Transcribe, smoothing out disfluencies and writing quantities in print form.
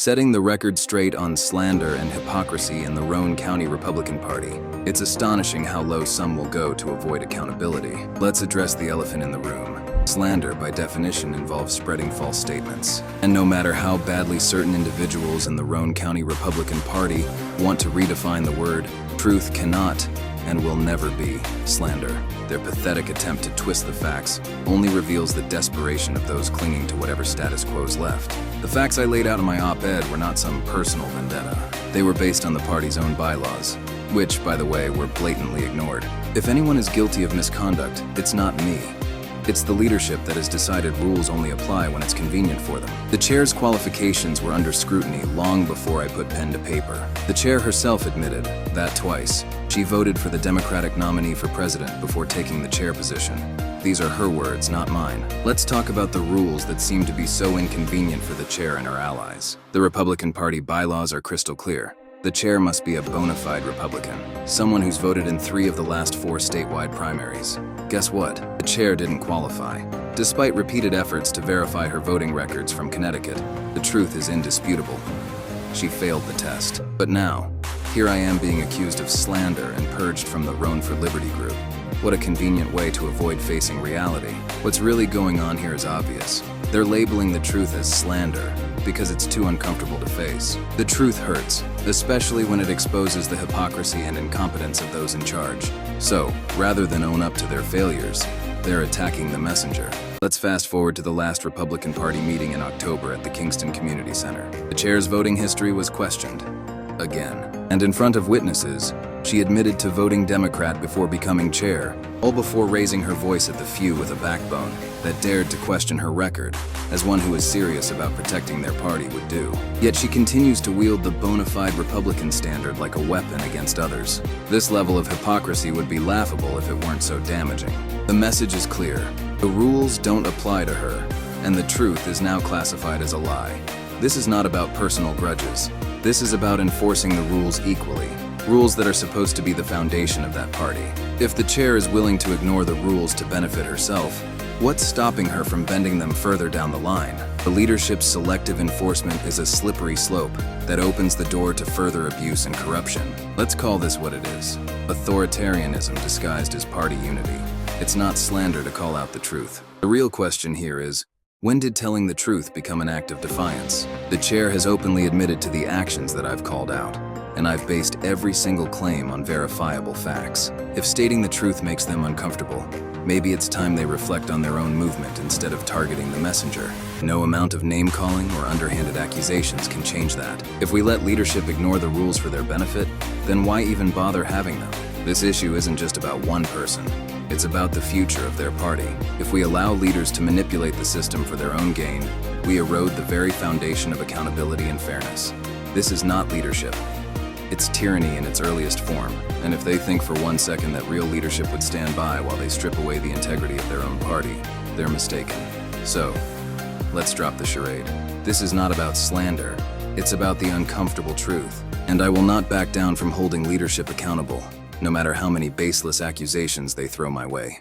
setting the record straight on slander and hypocrisy in the Roane County Republican Party. It's astonishing how low some will go to avoid accountability. Let's address the elephant in the room. Slander, by definition, involves spreading false statements. And no matter how badly certain individuals in the Roane County Republican Party want to redefine the word, truth cannot and will never be slander. Their pathetic attempt to twist the facts only reveals the desperation of those clinging to whatever status quo's left. The facts I laid out in my op-ed were not some personal vendetta. They were based on the party's own bylaws, which, by the way, were blatantly ignored. If anyone is guilty of misconduct, it's not me. It's the leadership that has decided rules only apply when it's convenient for them. The chair's qualifications were under scrutiny long before I put pen to paper. The chair herself admitted that twice. She voted for the Democratic nominee for president before taking the chair position. These are her words, not mine. Let's talk about the rules that seem to be so inconvenient for the chair and her allies. The Republican Party bylaws are crystal clear. The chair must be a bona fide Republican, someone who's voted in 3 of the last 4 statewide primaries. Guess what? The chair didn't qualify. Despite repeated efforts to verify her voting records from Connecticut, the truth is indisputable. She failed the test. But now, here I am being accused of slander and purged from the Roane for Liberty group. What a convenient way to avoid facing reality. What's really going on here is obvious. They're labeling the truth as slander because it's too uncomfortable to face. The truth hurts, especially when it exposes the hypocrisy and incompetence of those in charge. So, rather than own up to their failures, they're attacking the messenger. Let's fast forward to the last Republican Party meeting in October at the Kingston Community Center. The chair's voting history was questioned again. And in front of witnesses, she admitted to voting Democrat before becoming chair, all before raising her voice at the few with a backbone that dared to question her record, as one who is serious about protecting their party would do. Yet she continues to wield the bona fide Republican standard like a weapon against others. This level of hypocrisy would be laughable if it weren't so damaging. The message is clear. The rules don't apply to her, and the truth is now classified as a lie. This is not about personal grudges. This is about enforcing the rules equally. Rules that are supposed to be the foundation of that party. If the chair is willing to ignore the rules to benefit herself, what's stopping her from bending them further down the line? The leadership's selective enforcement is a slippery slope that opens the door to further abuse and corruption. Let's call this what it is: authoritarianism disguised as party unity. It's not slander to call out the truth. The real question here is, when did telling the truth become an act of defiance? The chair has openly admitted to the actions that I've called out, and I've based every single claim on verifiable facts. If stating the truth makes them uncomfortable, maybe it's time they reflect on their own movement instead of targeting the messenger. No amount of name-calling or underhanded accusations can change that. If we let leadership ignore the rules for their benefit, then why even bother having them? This issue isn't just about one person. It's about the future of their party. If we allow leaders to manipulate the system for their own gain, we erode the very foundation of accountability and fairness. This is not leadership. It's tyranny in its earliest form, and if they think for one second that real leadership would stand by while they strip away the integrity of their own party, they're mistaken. So, let's drop the charade. This is not about slander, it's about the uncomfortable truth. And I will not back down from holding leadership accountable, no matter how many baseless accusations they throw my way.